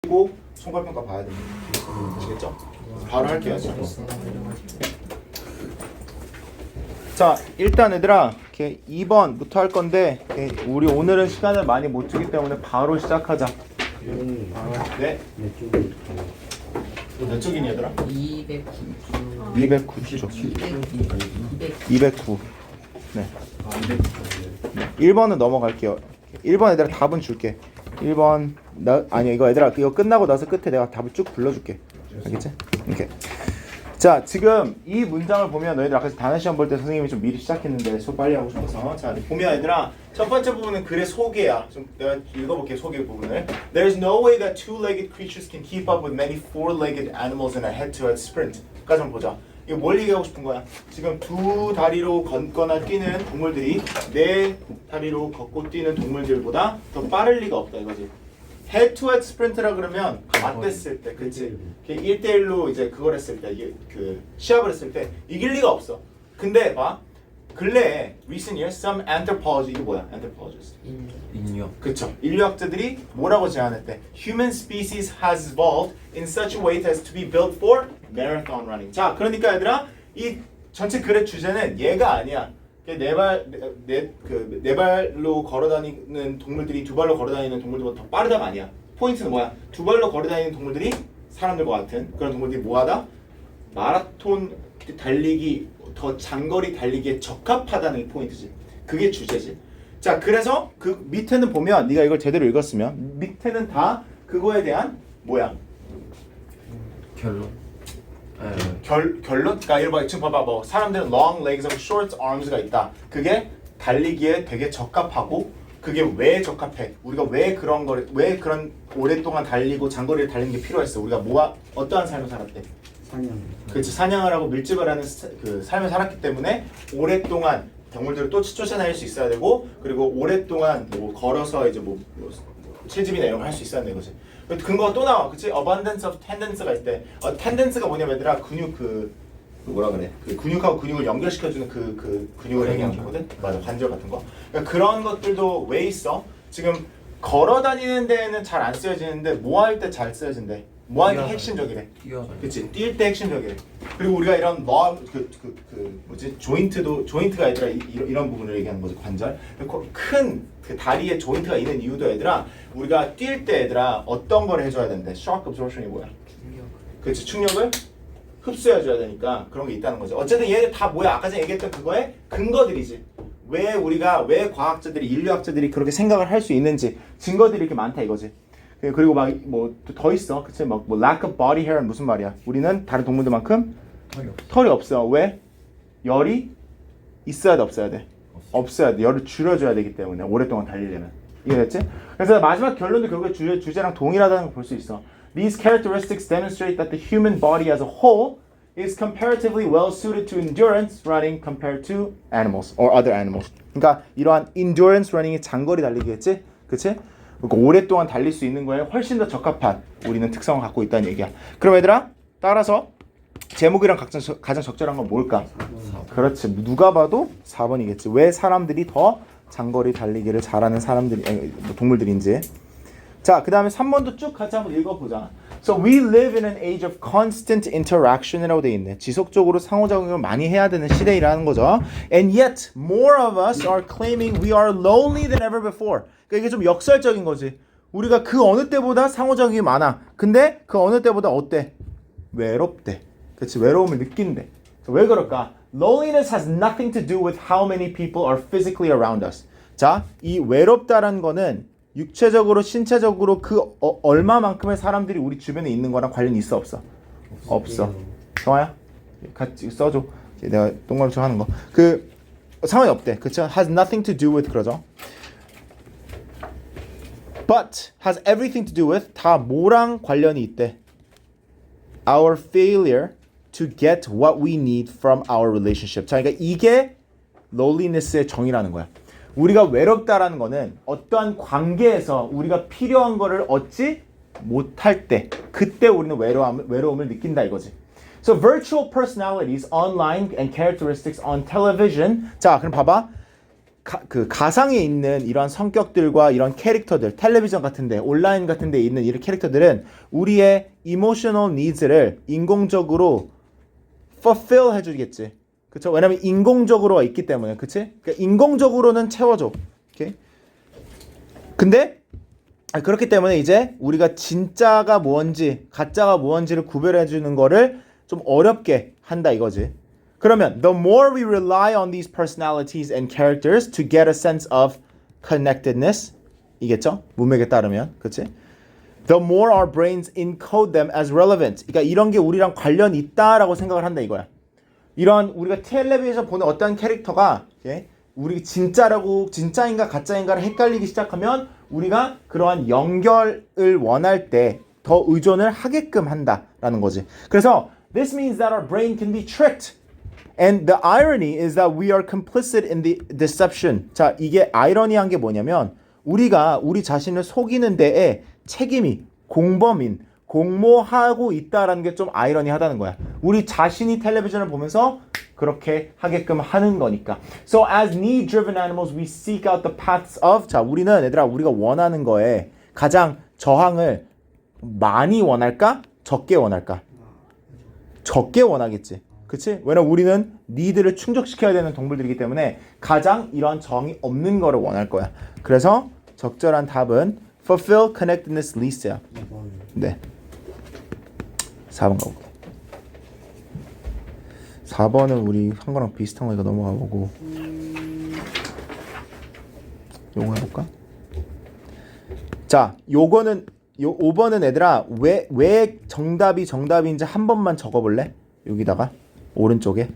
그리고 총괄평가 봐야 됩니다. 아시겠죠? 바로 할게요. 지금. 자, 일단 얘들아 이렇게 2번부터 할 건데 우리 오늘은 시간을 많이 못 주기 때문에 바로 시작하자. 네. 몇 쪽이니 얘들아? 209쪽. 209. 네. 1번은 넘어갈게요. 1번 얘들아 답은 줄게. 1번 아니 이거 얘들아 이거 끝나고 나서 끝에 내가 답을 쭉 불러줄게. 알겠지? 이렇게. 자, 지금 이 문장을 보면 너희들 아까 단어 시험 볼 때 선생님이 좀 미리 시작했는데 수업 빨리 하고 싶어서 자 보면 얘들아 첫 번째 부분은 글의 소개야. 좀 내가 읽어볼게 소개 부분을. There's no way that two-legged creatures can keep up with many four-legged animals in a head-to-head sprint. 까지 한번 보자. 이거 뭘 얘기하고 싶은 거야? 지금 두 다리로 걷거나 뛰는 동물들이 네 다리로 걷고 뛰는 동물들보다 더 빠를 리가 없다 이거지. 헤드투헤드 스프린트라 그러면 맞댔을 때, 그치? 1대1로 이제 그걸 했을 때, 이게 그 시합을 했을 때 이길 리가 없어. 근데 봐, 근래에 recent years some anthropology 이게 뭐야? anthropologist. 인류학. 그쵸? 인류학자들이 뭐라고 제안했대? Human species has evolved in such a way as to be built for marathon running. 자, 그러니까 얘들아, 이 전체 글의 주제는 얘가 아니야. 네 발로 걸어다니는 동물들이 두 발로 걸어다니는 동물들보다 더 빠르다가 아니야. 포인트는 뭐야? 두 발로 걸어다니는 동물들이 사람들과 같은 그런 동물들이 뭐하다? 마라톤 달리기, 더 장거리 달리기에 적합하다는 게 포인트지. 그게 주제지. 자, 그래서 그 밑에는 보면 네가 이걸 제대로 읽었으면 밑에는 다 그거에 대한 뭐야? 결론. 결론? 그러니까 이거 지금 봐봐 뭐 사람들은 long legs하고 short arms가 있다. 그게 달리기에 되게 적합하고 그게 왜 적합해? 우리가 왜 그런 그런 오랫동안 달리고 장거리를 달리는 게 필요했어? 우리가 어떠한 삶을 살았대? 사냥. 그렇지. 사냥을 하고 밀집을 하는 그 삶을 살았기 때문에 오랫동안 동물들을 또 쫓아다닐 수 있어야 되고 그리고 오랫동안 뭐 걸어서 이제 뭐 채집이나 이런 걸 할 수 있어야 되는 거지. 근거가 또 나와, 그치? Abundance of tendence가 있을 때, tendence가 뭐냐면 얘들아 근육 그 뭐라 그래? 그 근육하고 근육을 연결시켜주는 그 근육을 얘기하는 거거든. 맞아, 관절 같은 거. 그러니까 그런 것들도 왜 있어? 지금 걸어 다니는 데에는 잘 안 쓰여지는데 뭐 할 때 잘 쓰여진대. 뭐 할 때 핵심적이래. 그치? 뛸 때 핵심적이래. 그리고 우리가 이런 뭐지? 조인트가 얘들아 이런 부분을 얘기하는 거지. 관절. 큰 그 다리에 조인트가 있는 이유도 얘들아 우리가 뛸 때 얘들아 어떤 걸 해줘야 되는데 shock absorption이 뭐야? 그치? 충격을 흡수해줘야 되니까 그런 게 있다는 거죠. 어쨌든 얘네 다 뭐야? 아까 전에 얘기했던 그거의 근거들이지. 왜 과학자들이 인류학자들이 그렇게 생각을 할 수 있는지 증거들이 이렇게 많다 이거지. 그리고 막 뭐 더 있어. 그치? 막 뭐 lack of body hair은 무슨 말이야? 우리는 다른 동물들만큼 털이 없어. 왜? 열이 있어야 돼, 없어야 돼? 없어야 돼. 열을 줄여줘야 되기 때문에 오랫동안 달리려면. 이해됐지? 그래서 마지막 결론도 결국에 주제랑 동일하다는 걸 볼 수 있어. These characteristics demonstrate that the human body as a whole is comparatively well suited to endurance running compared to animals or other animals. 그러니까 이러한 endurance running이 장거리 달리기겠지? 그치? 그러니까 오랫동안 달릴 수 있는 거에 훨씬 더 적합한 우리는 특성을 갖고 있다는 얘기야. 그럼 얘들아 따라서 제목이랑 가장 적절한 건 뭘까? 4번. 그렇지. 누가 봐도 4번이겠지. 왜 사람들이 더 장거리 달리기를 잘하는 동물들인지. 자, 그 다음에 3번도 쭉 같이 한번 읽어보자. So we live in an age of constant interaction이라고 돼 있네. 지속적으로 상호작용을 많이 해야 되는 시대이라는 거죠. And yet more of us are claiming we are lonely than ever before. 그러니까 이게 좀 역설적인 거지. 우리가 그 어느 때보다 상호작용이 많아. 근데 그 어느 때보다 어때? 외롭대. 그치? 외로움을 느낀대. 왜 그럴까? Loneliness has nothing to do with how many people are physically around us. 자, 이 외롭다라는 거는 육체적으로, 신체적으로 그 얼마만큼의 사람들이 우리 주변에 있는 거랑 관련이 있어, 없어? 없어. 정아야? 같이 써줘. 내가 동그라미 하는 거. 그 상관이 없대. 그쵸? Has nothing to do with 그러죠. But has everything to do with 다 뭐랑 관련이 있대? Our failure to get what we need from our relationship. 자, 그러니까 이게 loneliness의 정의라는 거야. 우리가 외롭다라는 거는 어떠한 관계에서 우리가 필요한 거를 얻지 못할 때 그때 우리는 외로움을 느낀다 이거지. So virtual personalities online and characteristics on television. 자, 그럼 봐봐. 그 가상에 있는 이런 성격들과 이런 캐릭터들, 텔레비전 같은데, 온라인 같은데 있는 이런 캐릭터들은 우리의 emotional needs를 인공적으로 fulfill 해주겠지. 그쵸? 왜냐면 인공적으로가 있기 때문에, 그치? 그러니까 인공적으로는 채워줘. 오케이? 근데 그렇기 때문에 이제 우리가 진짜가 뭔지, 가짜가 뭔지를 구별해주는 거를 좀 어렵게 한다 이거지. 그러면 the more we rely on these personalities and characters to get a sense of connectedness 이겠죠? 문맥에 따르면 그치? The more our brains encode them as relevant 그러니까 이런 게 우리랑 관련 있다라고 생각을 한다 이거야. 이런 우리가 텔레비전 보는 어떤 캐릭터가 okay? 우리 진짜인가 가짜인가를 헷갈리기 시작하면 우리가 그러한 연결을 원할 때 더 의존을 하게끔 한다라는 거지. 그래서 this means that our brain can be tricked. And the irony is that we are complicit in the deception. 자, 이게 아이러니한 게 뭐냐면 우리가 우리 자신을 속이는 데에 책임이 공모하고 있다라는 게 좀 아이러니하다는 거야. 우리 자신이 텔레비전을 보면서 그렇게 하게끔 하는 거니까. So as need-driven animals, we seek out the paths of. 자, 우리는 얘들아 우리가 원하는 거에 가장 저항을 많이 원할까? 적게 원할까? 적게 원하겠지. 그치? 왜냐면 우리는 니드를 충족시켜야 되는 동물들이기 때문에 가장 이런 정이 없는 거를 원할 거야. 그래서 적절한 답은 fulfill connectedness least야. 네. 4번 가볼게. 4번은 우리 한 거랑 비슷한 거니까 넘어가 보고 요거 해볼까? 자, 요거는 요 5번은 얘들아 왜 정답인지 한 번만 적어볼래? 여기다가 오른쪽에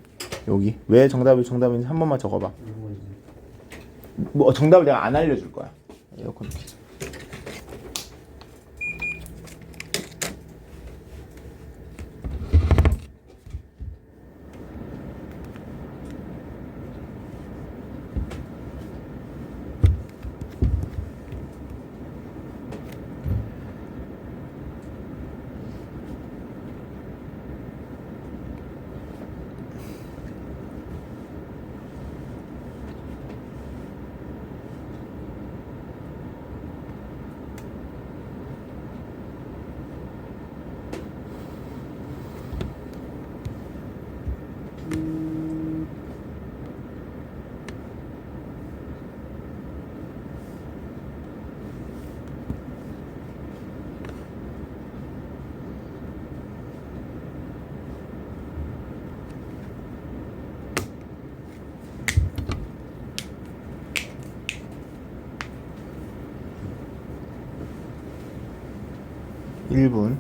여기 왜 정답인지 한 번만 적어봐. 뭐 정답을 내가 안 알려줄 거야. 에어컨 켜자. (1분)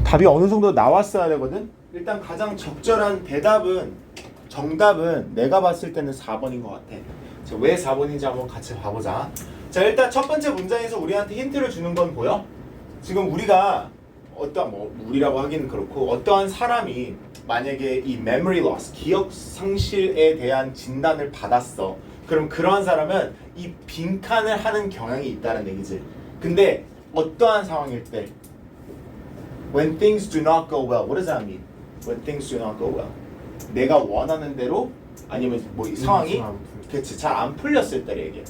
답이 어느 정도 나왔어야 되거든. 일단 가장 적절한 정답은 내가 봤을 때는 4번인 것 같아. 자, 왜 4번인지 한번 같이 봐보자. 자, 일단 첫 번째 문장에서 우리한테 힌트를 주는 건 보여? 지금 우리가 우리라고 하기는 그렇고 어떠한 사람이 만약에 이 memory loss, 기억 상실에 대한 진단을 받았어. 그럼 그러한 사람은 이 빈칸을 하는 경향이 있다는 얘기지. 근데 어떠한 상황일 때 when things do not go well, what does that mean? When things do not go well, 내가 원하는 대로 아니면 뭐 이 상황이 그치 잘 안 풀렸을 때를 얘기해.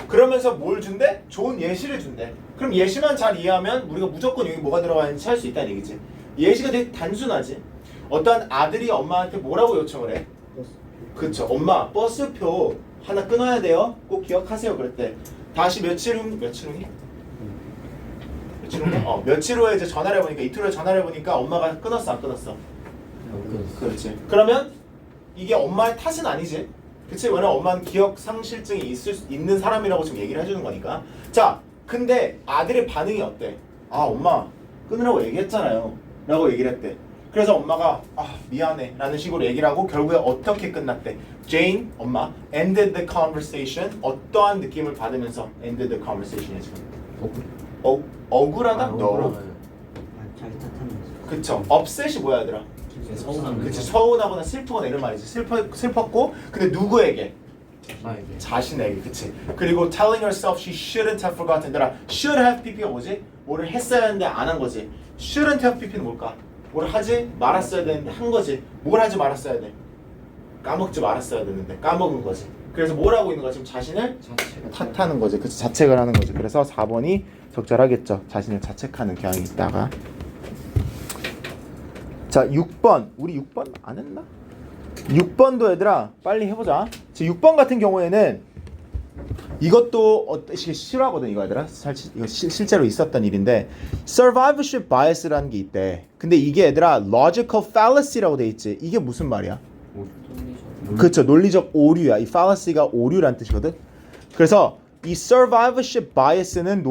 그러면서 뭘 준대? 좋은 예시를 준대. 그럼 예시만 잘 이해하면 우리가 무조건 여기 뭐가 들어가 있는지 할 수 있다는 얘기지. 예시가 되게 단순하지. 어떤 아들이 엄마한테 뭐라고 요청을 해? 그쵸. 엄마 버스표 하나 끊어야 돼요. 꼭 기억하세요. 그랬대. 다시 며칠 후니? 며칠 후에 이제 전화를 해보니까 이틀 후에 전화를 해보니까 엄마가 끊었어 안 끊었어? 그렇지. 그러면 이게 엄마의 탓은 아니지. 그치? 왜냐면 엄마는 기억 상실증이 있는 사람이라고 지금 얘기를 해주는 거니까. 자, 근데 아들의 반응이 어때? 아, 엄마 끊으라고 얘기했잖아요 라고 얘기를 했대. 그래서 엄마가 미안해 라는 식으로 얘기를 하고 결국에 어떻게 끝났대? Jane, 엄마, ended the conversation. 어떠한 느낌을 받으면서 ended the conversation 지금? 억울하다? No. 자기 탓하면서. 그쵸. upset이 뭐야 얘들아? 서운하면서. 그치. 서운하거나 슬프거나 이런 말이지. 슬펐고 근데 누구에게? 나에게. 자신에게, 그치? 그리고 telling herself she shouldn't have forgotten. 얘들아, should have pp가 뭐지? 뭐를 했어야 했는데 안 한 거지. shouldn't have pp는 뭘까? 뭘 하지 말았어야 되는데 한 거지. 뭘 하지 말았어야 돼? 까먹지 말았어야 되는데 까먹은 거지. 그래서 뭘 하고 있는 거야? 지금 자신을 자체가 탓하는 거지. 그치? 자책을 하는 거지. 그래서 4번이 적절하겠죠. 자신을 자책하는 경향이 있다가. 자, 6번. 우리 6번 안 했나? 6번도 얘들아 빨리 해보자. 6번 같은 경우에는 이것도 싫어하거든 이거 얘들아. 이거 실제로 있었던 일인데 survivorship bias라는 게 있대. 근데 이게 얘들아 logical fallacy라고 돼 있지. 이게 무슨 말이야? 그렇죠. 논리적 오류야. 이 fallacy가 오류란 뜻이거든. 그래서 이 survivorship bias는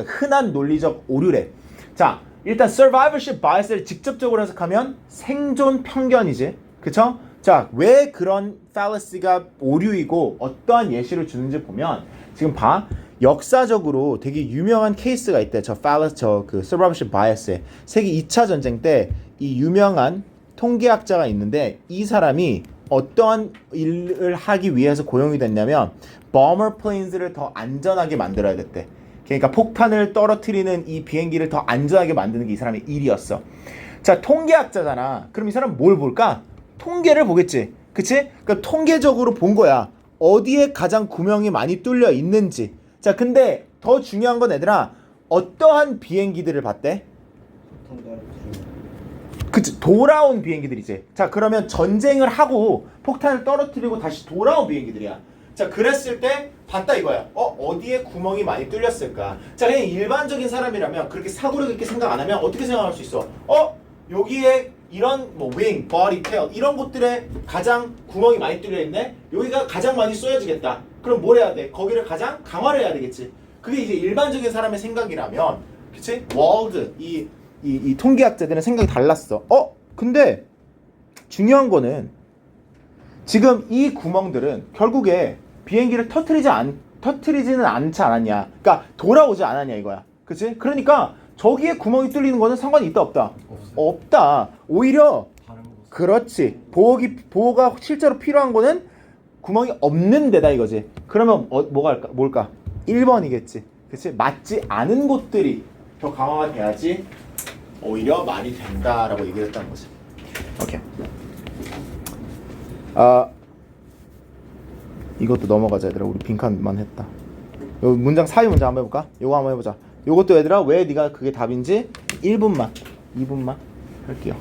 흔한 논리적 오류래. 자, 일단 survivorship bias를 직접적으로 해석하면 생존 편견이지. 그쵸? 자, 왜 그런 fallacy가 오류이고 어떠한 예시를 주는지 보면 지금 봐. 역사적으로 되게 유명한 케이스가 있대. 저 survivorship bias에. 세계 2차 전쟁 때 이 유명한 통계학자가 있는데 이 사람이 어떠한 일을 하기 위해서 고용이 됐냐면 bomber planes를 더 안전하게 만들어야 됐대. 그러니까 폭탄을 떨어뜨리는 이 비행기를 더 안전하게 만드는 게 이 사람의 일이었어. 자, 통계학자잖아. 그럼 이 사람 뭘 볼까? 통계를 보겠지. 그치? 그러니까 통계적으로 본 거야. 어디에 가장 구멍이 많이 뚫려 있는지. 자, 근데 더 중요한 건 얘들아 어떠한 비행기들을 봤대? 그치, 돌아온 비행기들이지. 자, 그러면 전쟁을 하고 폭탄을 떨어뜨리고 다시 돌아온 비행기들이야. 자, 그랬을 때 봤다 이거야. 어디에 구멍이 많이 뚫렸을까? 자, 그냥 일반적인 사람이라면 그렇게 사고를 그렇게 생각 안 하면 어떻게 생각할 수 있어? 여기에 이런 wing, body, tail 이런 곳들에 가장 구멍이 많이 뚫려 있네. 여기가 가장 많이 쏘여지겠다. 그럼 뭘 해야 돼? 거기를 가장 강화를 해야 되겠지. 그게 이제 일반적인 사람의 생각이라면, 그치? 월드 이 통계학자들은 생각이 달랐어. 근데 중요한 거는 지금 이 구멍들은 결국에 비행기를 터트리지는 않지 않았냐. 그러니까 돌아오지 않았냐 이거야. 그치? 그러니까 저기에 구멍이 뚫리는 거는 상관이 있다 없다? 없다. 오히려 다른 거. 그렇지. 보호가 실제로 필요한 거는 구멍이 없는 데다 이거지. 그러면 뭘까? 1번이겠지. 그치? 맞지 않은 곳들이 더 강화가 돼야지 오히려 말이 된다라고 얘기를 했다는 거지. 오케이. 이것도 넘어가자 얘들아. 우리 빈칸만 했다. 요 문장 사이 문장 한번 해볼까? 요거 한번 해보자. 요것도 얘들아 왜 네가 그게 답인지 1분만 2분만 할게요.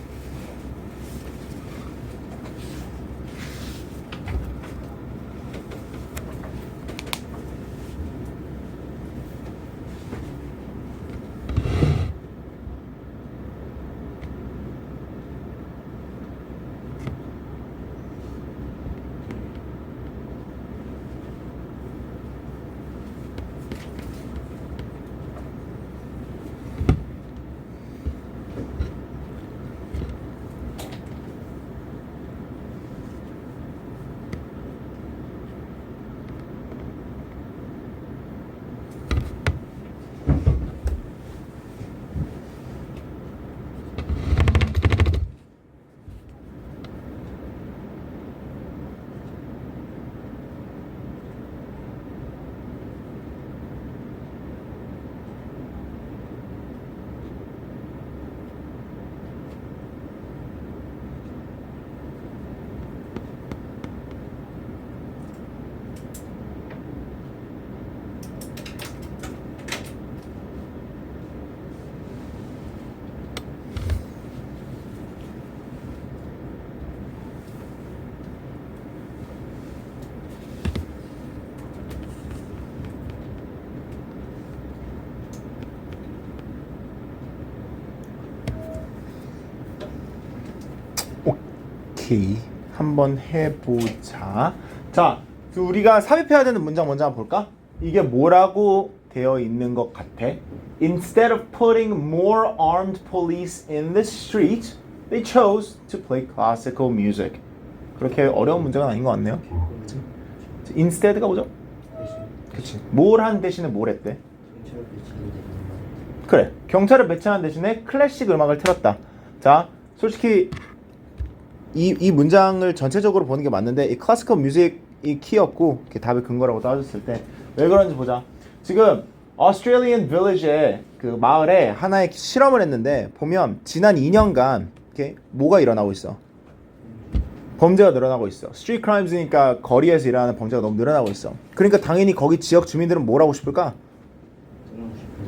오케이. 한번 해보자. 자, 우리가 삽입해야 되는 문장 먼저 한번 볼까? 이게 뭐라고 되어 있는 것 같아? Instead of putting more armed police in the street, they chose to play classical music. 그렇게 어려운 문제가 아닌 것 같네요. Instead가 뭐죠? 그치. 뭘 한 대신에 뭘 했대? 그래. 경찰을 배치한 대신에 클래식 음악을 틀었다. 자, 솔직히 이 문장을 전체적으로 보는 게 맞는데 이 클래시컬 뮤직 이 키였고 이렇게 답의 근거라고 따졌을 때 왜 그런지 보자. 지금 Australian Village의 그 마을에 하나의 실험을 했는데 보면 지난 2년간 이렇게 뭐가 일어나고 있어? 범죄가 늘어나고 있어. Street crimes니까 거리에서 일어나는 범죄가 너무 늘어나고 있어. 그러니까 당연히 거기 지역 주민들은 뭘 하고 싶을까?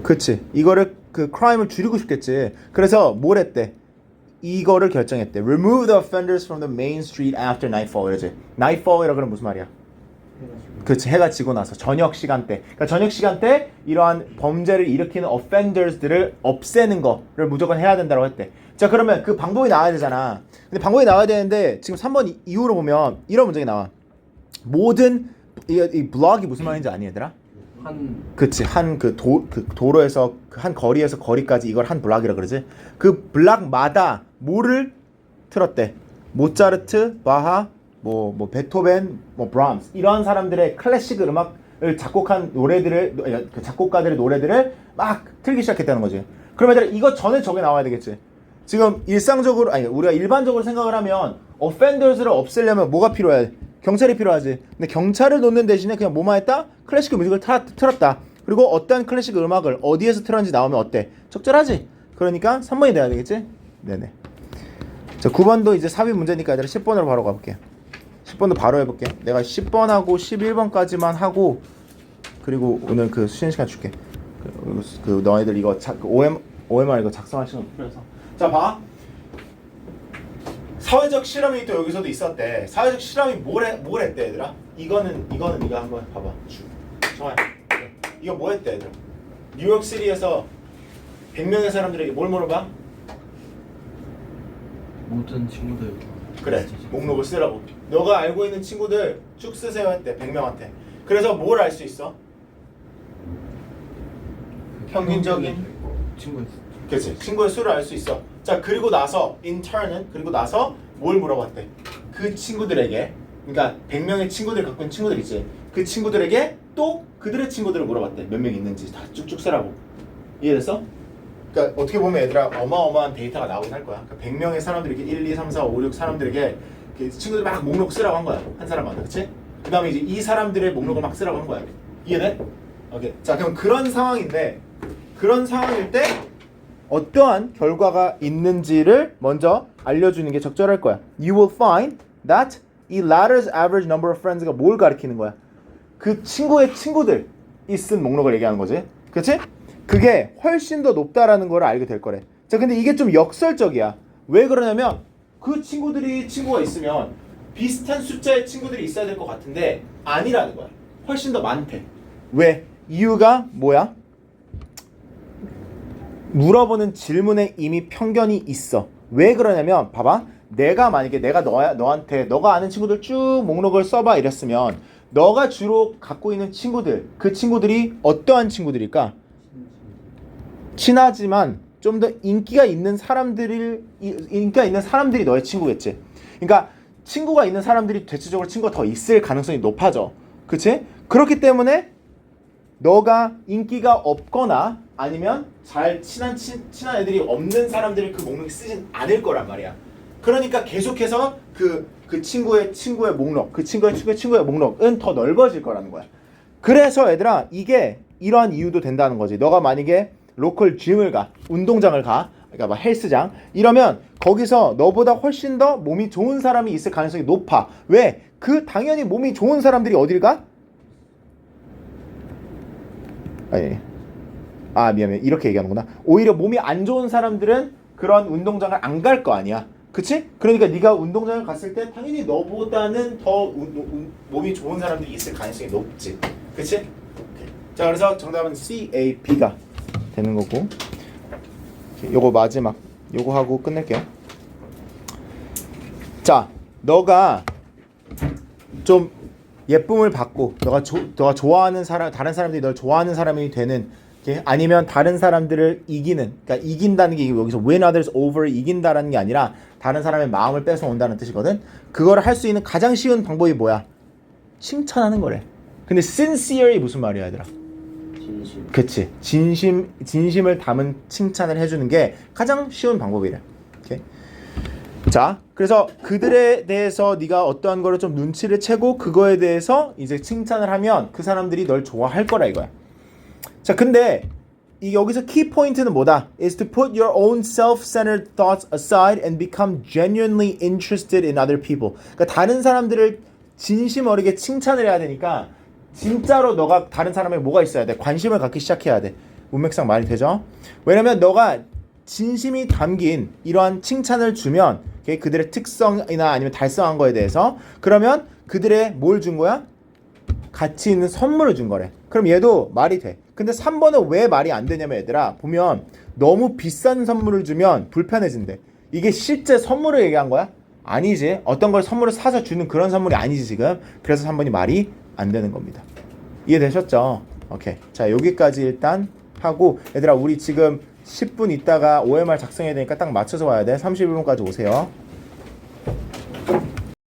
그치. 이거를 그 크라임을 줄이고 싶겠지. 그래서 뭘 했대? 이거를 결정했대. Remove the offenders from the main street after nightfall. 이러지. nightfall이라고 그러면 무슨 말이야? 그치. 해가 지고 나서 저녁 시간대. 그러니까 저녁 시간대 이러한 범죄를 일으키는 offenders들을 없애는 거를 무조건 해야 된다고 했대. 자, 그러면 그 방법이 나와야 되잖아. 근데 방법이 나와야 되는데 지금 3번 이후로 보면 이런 문장이 나와. 모든 이 블럭이 무슨 말인지 아니 얘들아? 그치. 한 그 도로에서 한 거리에서 거리까지 이걸 한 블락이라 그러지. 그 블락마다 뭐를 틀었대? 모차르트, 바하, 뭐 베토벤, 뭐 브람스 이런 사람들의 클래식 음악을 작곡한 노래들을 그 작곡가들의 노래들을 막 틀기 시작했다는 거지. 그럼 얘들아 이거 전에 저게 나와야 되겠지. 지금 일상적으로 아니 우리가 일반적으로 생각을 하면 offenders를 없애려면 뭐가 필요해? 경찰이 필요하지. 근데 경찰을 놓는 대신에 그냥 뭐만 했다? 클래식 뮤직을 틀었다. 그리고 어떤 클래식 음악을 어디에서 틀었는지 나오면 어때? 적절하지? 그러니까 3번이 돼야 되겠지? 네네. 자, 9번도 이제 삽입 문제니까 얘들아 10번으로 바로 가볼게. 10번도 바로 해볼게. 내가 10번하고 11번까지만 하고 그리고 오늘 그 쉬는 시간 줄게. 그 너희들 이거 OMR 이거 작성할 시간 필요해서. 자, 봐. 사회적 실험이 또 여기서도 있었대. 사회적 실험이 뭘 했대 얘들아? 이거는 네가 한번 봐봐. 정말 이거 뭐 했대 얘들아? 뉴욕시티에서 100명의 사람들에게 뭘 물어봐? 모든 친구들 그래, 목록을 쓰라고. 너가 알고 있는 친구들 쭉 쓰세요 했대. 100명한테. 그래서 뭘 알 수 있어? 평균적인 친구의 그치, 친구의 수를 알 수 있어. 자, 그리고 나서 인턴은 그리고 나서 뭘 물어봤대? 그 친구들에게, 그러니까 100명의 친구들 갖고 있는 친구들 있지. 그 친구들에게 또 그들의 친구들을 물어봤대. 몇 명 있는지 다 쭉쭉 쓰라고. 이해됐어? 그러니까 어떻게 보면 얘들아 어마어마한 데이터가 나오긴 할 거야. 그러니까 100명의 사람들에게 1, 2, 3, 4, 5, 6 사람들에게 친구들 막 목록 쓰라고 한 거야. 한 사람마다, 그치? 그 다음에 이제 이 사람들의 목록을 막 쓰라고 한 거야. 이해돼? 오케이. 자, 그럼 그런 상황인데, 그런 상황일 때 어떠한 결과가 있는지를 먼저 알려주는 게 적절할 거야. You will find that 이 latter's average number of friends가 뭘 가리키는 거야? 그 친구의 친구들이 쓴 목록을 얘기하는 거지. 그치? 그게 훨씬 더 높다라는 걸 알게 될 거래. 자, 근데 이게 좀 역설적이야. 왜 그러냐면 그 친구가 있으면 비슷한 숫자의 친구들이 있어야 될 것 같은데 아니라는 거야. 훨씬 더 많대. 왜? 이유가 뭐야? 물어보는 질문에 이미 편견이 있어. 왜 그러냐면 봐봐. 만약에 내가 너한테 너가 아는 친구들 쭉 목록을 써봐 이랬으면 너가 주로 갖고 있는 친구들, 그 친구들이 어떠한 친구들일까? 친하지만 좀 더 인기가 있는 사람들이 너의 친구겠지. 그러니까 친구가 있는 사람들이 대체적으로 친구가 더 있을 가능성이 높아져. 그치? 그렇기 때문에 너가 인기가 없거나 아니면 잘 친한 애들이 없는 사람들이 그 목록에 쓰진 않을 거란 말이야. 그러니까 계속해서 그 친구의 목록, 그 친구의 목록은 더 넓어질 거라는 거야. 그래서 얘들아 이게 이러한 이유도 된다는 거지. 너가 만약에 로컬 짐을 가, 운동장을 가, 그러니까 막 헬스장 이러면 거기서 너보다 훨씬 더 몸이 좋은 사람이 있을 가능성이 높아. 왜? 당연히 몸이 좋은 사람들이 어딜 가? 미안해. 이렇게 얘기하는구나. 오히려 몸이 안 좋은 사람들은 그런 운동장을 안 갈 거 아니야. 그치? 그러니까 네가 운동장을 갔을 때 당연히 너보다는 더 몸이 좋은 사람들이 있을 가능성이 높지. 그치? 오케이. 자, 그래서 정답은 CAB가 되는 거고. 요거 마지막. 요거 하고 끝낼게요. 자, 너가 좀 예쁨을 받고 너가 좋아하는 사람, 다른 사람들이 널 좋아하는 사람이 되는 게 아니면 다른 사람들을 그러니까 이긴다는 게 여기서 win others over 이긴다라는 게 아니라 다른 사람의 마음을 뺏어온다는 뜻이거든. 그거를 할 수 있는 가장 쉬운 방법이 뭐야? 칭찬하는 거래. 근데 sincerely 무슨 말이야, 얘들아? 진심. 그치. 진심을 담은 칭찬을 해주는 게 가장 쉬운 방법이래. 오케이. 자, 그래서 그들에 대해서 네가 어떠한 거를 좀 눈치를 채고 그거에 대해서 이제 칭찬을 하면 그 사람들이 널 좋아할 거라 이거야. 자, 근데 이 여기서 키 포인트는 뭐다? Is to put your own self-centered thoughts aside and become genuinely interested in other people. 그러니까 다른 사람들을 진심 어리게 칭찬을 해야 되니까 진짜로 너가 다른 사람에 뭐가 있어야 돼? 관심을 갖기 시작해야 돼. 문맥상 말이 되죠? 왜냐면 너가 진심이 담긴 이러한 칭찬을 주면 그들의 특성이나 아니면 달성한 거에 대해서 그러면 그들의 뭘 준 거야? 가치 있는 선물을 준 거래. 그럼 얘도 말이 돼. 근데 3번은 왜 말이 안 되냐면 얘들아 보면 너무 비싼 선물을 주면 불편해진대. 이게 실제 선물을 얘기한 거야? 아니지. 어떤 걸 선물을 사서 주는 그런 선물이 아니지 지금. 그래서 3번이 말이 안 되는 겁니다. 이해되셨죠? 오케이. 자 여기까지 일단 하고 얘들아 우리 지금 10분 있다가 OMR 작성해야 되니까 딱 맞춰서 와야 돼. 31분까지 오세요.